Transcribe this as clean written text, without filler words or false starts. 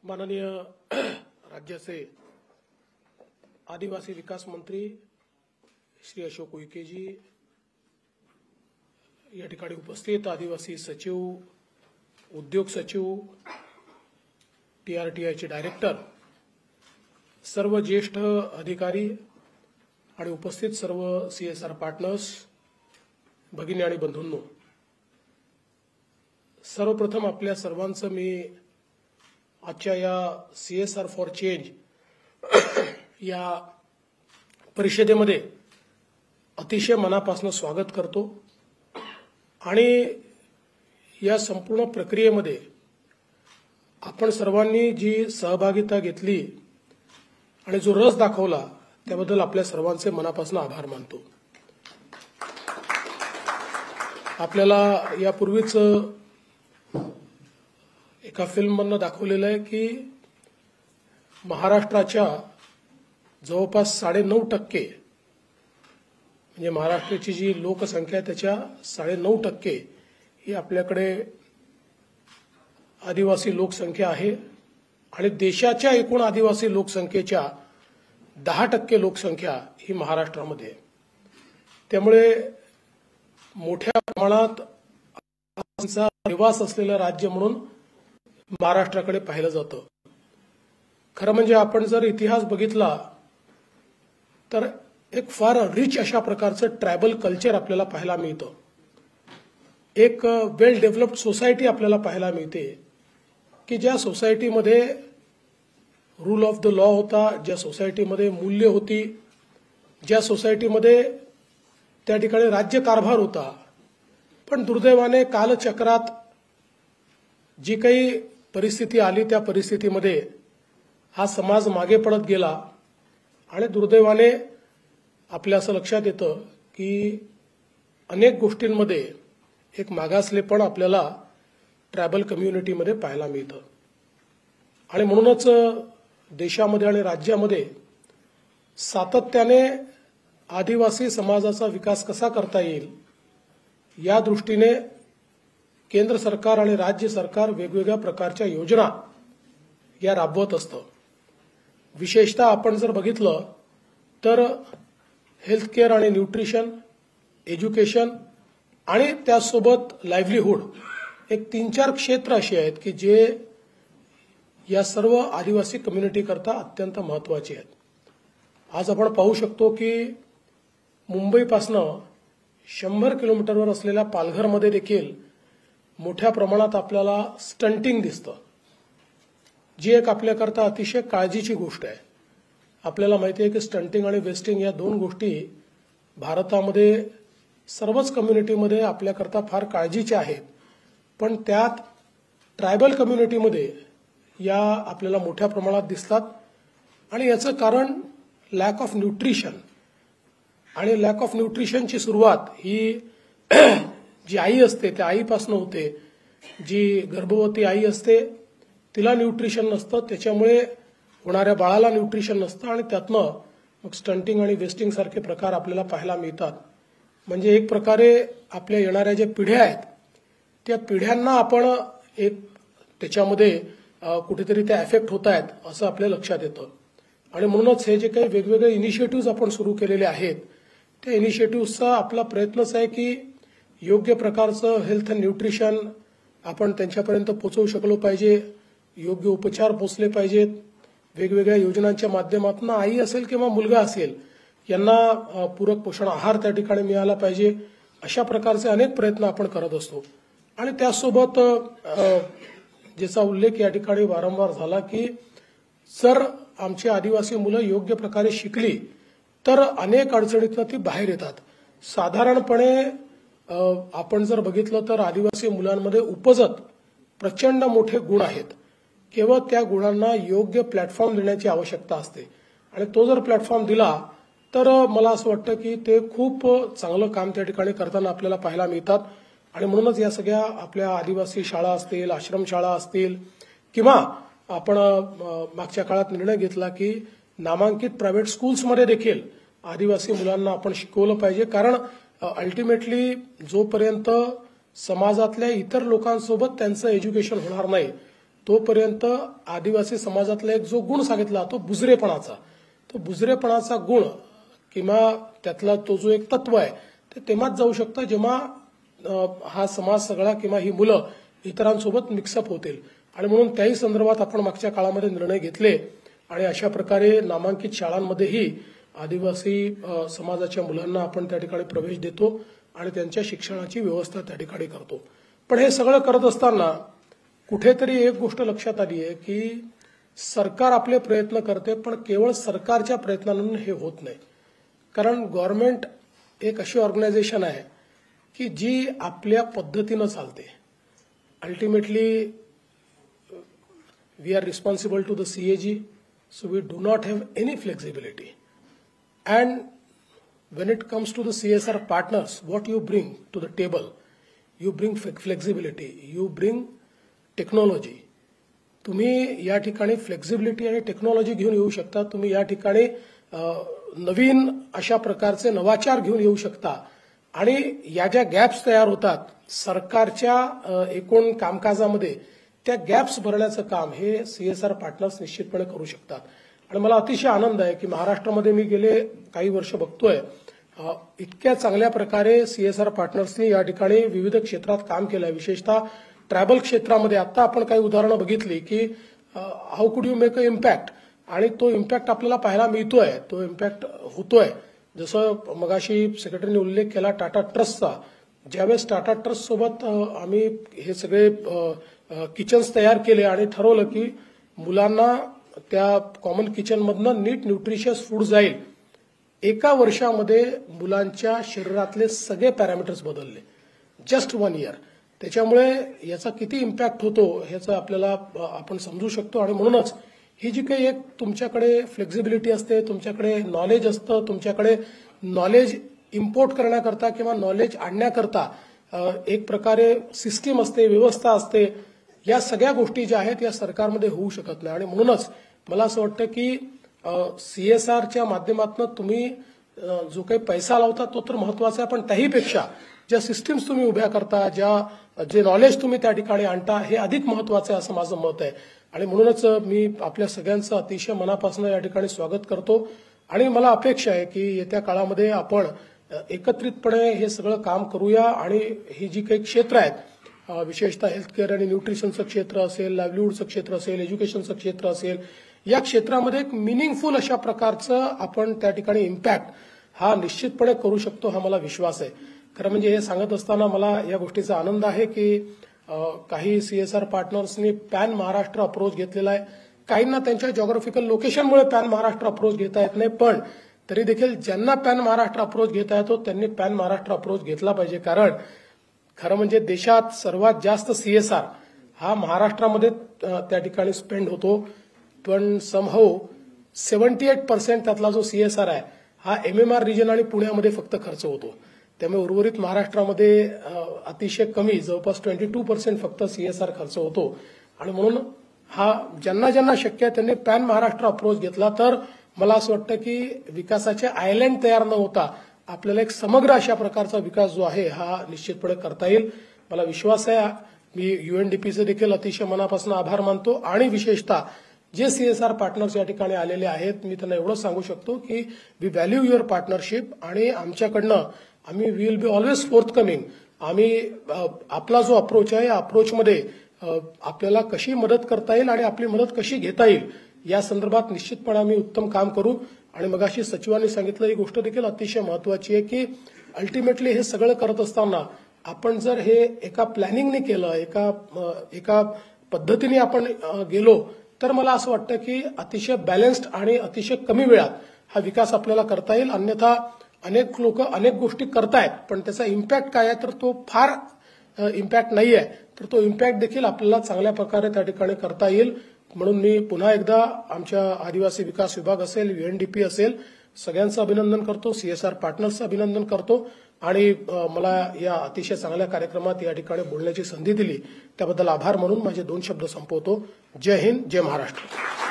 माननीय राज्याचे आदिवासी विकास मंत्री श्री अशोक उईके जी, या ठिकाणी उपस्थित आदिवासी सचिव, उद्योग सचिव, TRTIचे डायरेक्टर, सर्व ज्येष्ठ अधिकारी आणि उपस्थित सर्व CSR पार्टनर्स, भगिनी आणि बंधूंनो, सर्वप्रथम आपल्या सर्वांचं मी आजच्या या CSR फॉर चेंज या परिषदेमध्ये अतिशय मनापासून स्वागत करतो आणि या संपूर्ण प्रक्रियेमध्ये आपण सर्वांनी जी सहभागिता घेतली आणि जो रस दाखवला त्याबद्दल आपल्या सर्वांचे मनापासून आभार मानतो। आपल्याला यापूर्वीच एका फिल्ममधून दाखवलेलं आहे की महाराष्ट्राच्या जवळपास 9.5% म्हणजे महाराष्ट्राची जी लोकसंख्या आहे त्याच्या 9.5% ही आपल्याकडे आदिवासी लोकसंख्या आहे आणि देशाच्या एकूण आदिवासी लोकसंख्येच्या 10% लोकसंख्या ही महाराष्ट्रामध्ये आहे। त्यामुळे मोठ्या प्रमाणात निवास असलेलं राज्य म्हणून महाराष्ट्राकडे पाहिलं जातं। खरं म्हणजे आपण जर इतिहास बघितला तर एक फार रिच अशा प्रकारचं ट्रायबल कल्चर आपल्याला पाहायला मिळतं। एक वेल डेव्हलप्ड सोसायटी आपल्याला पाहायला मिळते की ज्या सोसायटीमध्ये रूल ऑफ द लॉ होता, ज्या सोसायटीमध्ये मूल्य होती, ज्या सोसायटीमध्ये त्या ठिकाणी राज्य कारभार होता। पण दुर्दैवाने कालचक्रात जी काही परिस्थिती आली त्या परिस्थितीमध्ये हा समाज मागे पडत गेला आणि दुर्दैवाने आपल्या असं लक्षात येतं की अनेक गोष्टींमध्ये एक मागासलेपण आपल्याला ट्रायबल कम्युनिटीमध्ये पाहायला मिळतं आणि म्हणूनच देशामध्ये आणि राज्यामध्ये सातत्याने आदिवासी समाजाचा विकास कसा करता येईल या दृष्टीने केंद्र सरकार आणि राज्य सरकार वेगवेगळ्या प्रकारच्या योजना या राबवत असतं। विशेषतः आपण जर बघितलं तर हेल्थ केअर आणि न्यूट्रिशन, एज्युकेशन आणि त्यासोबत लाईव्हलीहूड एक 3-4 क्षेत्र अशी आहेत की जे या सर्व आदिवासी कम्युनिटी करता अत्यंत महत्त्वाचे आहेत। आज आपण पाहू शकतो की मुंबईपासून 100 किलोमीटरवर असलेल्या पालघरमध्ये देखील मोठ्या प्रमाणात आपल्याला स्टंटिंग दिसतं, जी एक आपल्याकरता अतिशय काळजीची गोष्ट आहे। आपल्याला माहिती आहे की स्टंटिंग आणि वेस्टिंग या 2 गोष्टी भारतामध्ये सर्वच कम्युनिटीमध्ये आपल्याकरता फार काळजीच्या आहेत, पण त्यात ट्रायबल कम्युनिटीमध्ये या आपल्याला मोठ्या प्रमाणात दिसतात आणि याचं कारण लॅक ऑफ न्यूट्रिशन आणि लॅक ऑफ न्यूट्रिशनची सुरुवात ही जी आई असते त्या आईपासून होते। जी गर्भवती आई असते तिला न्यूट्रिशन नसतं, त्याच्यामुळे होणाऱ्या बाळाला न्यूट्रिशन नसतं आणि त्यातनं मग स्टंटिंग आणि वेस्टिंग सारखे प्रकार आपल्याला पाहायला मिळतात। म्हणजे एक प्रकारे आपल्या येणाऱ्या ज्या पिढ्या आहेत त्या पिढ्यांना आपण एक त्याच्यामध्ये कुठेतरी त्या एफेक्ट होत आहेत असं आपल्या लक्षात येतं आणि म्हणूनच हे जे काही वेगवेगळे इनिशिएटिव्ह आपण सुरू केलेले आहेत त्या इनिशिएटिव्हचा आपला प्रयत्नच आहे की योग्य प्रकारचं हेल्थ अँड न्यूट्रिशन आपण त्यांच्यापर्यंत पोहोचवू शकलो पाहिजे, योग्य उपचार पोचले पाहिजेत, वेगवेगळ्या योजनांच्या माध्यमातून आई असेल किंवा मुलगा असेल यांना पूरक पोषण आहार त्या ठिकाणी मिळाला पाहिजे। अशा प्रकारचे अनेक प्रयत्न आपण करत असतो आणि त्यासोबत ज्याचा उल्लेख या ठिकाणी वारंवार झाला की जर आमची आदिवासी मुलं योग्य प्रकारे शिकली तर अनेक अडचणीतून ती बाहेर येतात। साधारणपणे आपण जर बघितलं तर आदिवासी मुलांमध्ये उपजत प्रचंड मोठे गुण आहेत, केवळ त्या गुणांना योग्य प्लॅटफॉर्म देण्याची आवश्यकता असते आणि तो जर प्लॅटफॉर्म दिला तर मला असं वाटतं की ते खूप चांगलं काम त्या ठिकाणी करताना आपल्याला पाहायला मिळतात आणि म्हणूनच या सगळ्या आपल्या आदिवासी शाळा असतील, आश्रमशाळा असतील किंवा आपण मागच्या काळात निर्णय घेतला की नामांकित प्रायव्हेट स्कूल्समध्ये देखील आदिवासी मुलांना आपण शिकवलं पाहिजे, कारण अल्टिमेटली जोपर्यंत समाजातल्या इतर लोकांसोबत त्यांचं एज्युकेशन होणार नाही तोपर्यंत आदिवासी समाजातला एक जो गुण सांगितला तो बुजरेपणाचा गुण किंवा त्यातला तो जो एक तत्व आहे ते तेव्हाच जाऊ शकतं जेव्हा हा समाज सगळा किंवा ही मुलं इतरांसोबत मिक्सअप होतील. आणि म्हणून त्याही संदर्भात आपण मागच्या काळामध्ये निर्णय घेतले आणि अशा प्रकारे नामांकित शाळांमध्येही आदिवासी समाजाच्या मुलांना आपण त्या ठिकाणी प्रवेश देतो आणि त्यांच्या शिक्षणाची व्यवस्था त्या ठिकाणी करतो. पण हे सगळं करत असताना कुठेतरी एक गोष्ट लक्षात आली आहे की सरकार आपले प्रयत्न करते पण केवळ सरकारच्या प्रयत्नांनी हे होत नाही. कारण गव्हर्नमेंट एक अशी ऑर्गनायझेशन आहे की जी आपल्या पद्धतीनं चालते. Ultimately we are responsible to the CAG, so we do not have any flexibility. And when it comes to the CSR partners, what you bring to the table, you bring flexibility, you bring technology. तुम्ही या ठिकाणी flexibility आणि technology घेऊन येऊ शकता. तुम्ही या ठिकाणी नवीन अशा प्रकारचे नवाचार घेऊन येऊ शकता आणि या ज्या गॅप्स तयार होतात सरकारच्या एकूण कामकाजामध्ये त्या गॅप्स भरण्याचं काम हे CSR पार्टनर्स निश्चितपणे करू शकतात. आणि मला अतिशय आनंद आहे की महाराष्ट्रामध्ये मी गेले काही वर्ष बघतोय इतक्या चांगल्या प्रकारे CSR पार्टनर्सनी या ठिकाणी विविध क्षेत्रात काम केलं आहे. विशेषतः ट्रायबल क्षेत्रामध्ये आता आपण काही उदाहरणं बघितली की हाऊ कुड यू मेक अ इम्पॅक्ट आणि तो इम्पॅक्ट आपल्याला पाहायला मिळतोय, तो इम्पॅक्ट होतोय. जसं मगाशी सेक्रेटरीने उल्लेख केला टाटा ट्रस्टचा. ज्यावेळेस टाटा ट्रस्ट सोबत आम्ही हे सगळे किचन्स तयार केले आणि ठरवलं की मुलांना त्या कॉमन किचनमधनं नीट न्यूट्रिशियस फूड जाईल. एका वर्षामध्ये मुलांच्या शरीरातले सगळे पॅरामीटर्स बदलले, जस्ट 1 year. त्याच्यामुळे याचा किती इम्पॅक्ट होतो ह्याचं आपल्याला आपण समजू शकतो. आणि म्हणूनच ही जी काही एक तुमच्याकडे फ्लेक्झिबिलिटी असते, तुमच्याकडे नॉलेज असतं, तुमच्याकडे नॉलेज इम्पोर्ट करण्याकरता किंवा नॉलेज आणण्याकरता एक प्रकारे सिस्टीम असते, व्यवस्था असते. या सगळ्या गोष्टी ज्या आहेत या सरकारमध्ये होऊ शकत नाही. आणि म्हणूनच मला असं वाटतं की CSRच्या माध्यमातून तुम्ही जो काही पैसा लावता तो तर महत्वाचा आहे, पण त्याहीपेक्षा ज्या सिस्टीम्स तुम्ही उभ्या करता, जे नॉलेज तुम्ही त्या ठिकाणी आणता हे अधिक महत्वाचं आहे असं माझं मत आहे. आणि म्हणूनच मी आपल्या सगळ्यांचं अतिशय मनापासून या ठिकाणी स्वागत करतो. आणि मला अपेक्षा आहे की येत्या काळामध्ये आपण एकत्रितपणे हे सगळं काम करूया आणि ही जी काही क्षेत्र आहेत विशेषतः हेल्थकेअर आणि न्यूट्रिशनचं क्षेत्र असेल, लाईव्हलीहूडचं क्षेत्र असेल, एज्युकेशनचं क्षेत्र असेल, या क्षेत्रामध्ये एक मिनिंगफुल अशा प्रकारचं आपण त्या ठिकाणी इम्पॅक्ट हा निश्चितपणे करू शकतो हा मला विश्वास आहे. खरं म्हणजे हे सांगत असताना मला या गोष्टीचा आनंद आहे की काही CSR पार्टनर्सनी पॅन महाराष्ट्र अप्रोच घेतलेला आहे. काहींना त्यांच्या जॉग्राफिकल लोकेशनमुळे पॅन महाराष्ट्र अप्रोच घेता येत नाही, पण तरी देखील ज्यांना पॅन महाराष्ट्र अप्रोच घेता येतो त्यांनी पॅन महाराष्ट्र अप्रोच घेतला पाहिजे. कारण खरं म्हणजे देशात सर्वात जास्त CSR हा महाराष्ट्रामध्ये त्या ठिकाणी स्पेंड होतो. पण समहाऊ 78% त्यातला जो CSR आहे हा MMR रिजन आणि पुण्यामध्ये फक्त खर्च होतो. त्यामुळे उर्वरित महाराष्ट्रामध्ये अतिशय कमी जवळपास 22% फक्त CSR खर्च होतो. आणि म्हणून हा ज्यांना ज्यांना शक्य आहे त्यांनी पॅन महाराष्ट्र अप्रोच घेतला तर मला असं वाटतं की विकासाचे आयलँड तयार न होता आपल्याला एक समग्र अशा प्रकारचा विकास जो आहे हा निश्चितपणे करता येईल. मला विश्वास आहे. मी UNDPचे देखील अतिशय मनापासून आभार मानतो आणि विशेषतः जे CSR पार्टनर्स या ठिकाणी आलेले आहेत मी त्यांना एवढं सांगू शकतो की वी व्हॅल्यू युअर पार्टनरशिप आणि आमच्याकडनं आम्ही विल बी ऑलवेज फोर्थकमिंग. आम्ही आपला जो अप्रोच आहे या अप्रोचमध्ये आपल्याला कशी मदत करता येईल आणि आपली मदत कशी घेता येईल या संदर्भात निश्चितपणे आम्ही उत्तम काम करू. आणि मगाशी सचिवांनी सांगितलं ही गोष्ट देखील अतिशय महत्वाची आहे की अल्टिमेटली हे सगळं करत असताना आपण जर हे एका प्लॅनिंगने केलं, एका पद्धतीने आपण गेलो तर मला असं वाटतं की अतिशय बॅलन्स्ड आणि अतिशय कमी वेळात हा विकास आपल्याला करता येईल. अन्यथा अनेक लोक अनेक गोष्टी करतायत पण त्याचा इम्पॅक्ट काय आहे तर तो फार इम्पॅक्ट नाही आहे, तर तो इम्पॅक्ट देखील आपल्याला चांगल्या प्रकारे त्या ठिकाणी करता येईल. म्हणून मी पुन्हा एकदा आमच्या आदिवासी विकास विभाग असेल, UNDP असेल, सगळ्यांचं अभिनंदन करतो, CSR पार्टनर्सचं अभिनंदन करतो आणि मला या अतिशय चांगल्या कार्यक्रमात या ठिकाणी बोलण्याची संधी दिली त्याबद्दल आभार म्हणून माझे 2 शब्द संपवतो. जय हिंद, जय महाराष्ट्र.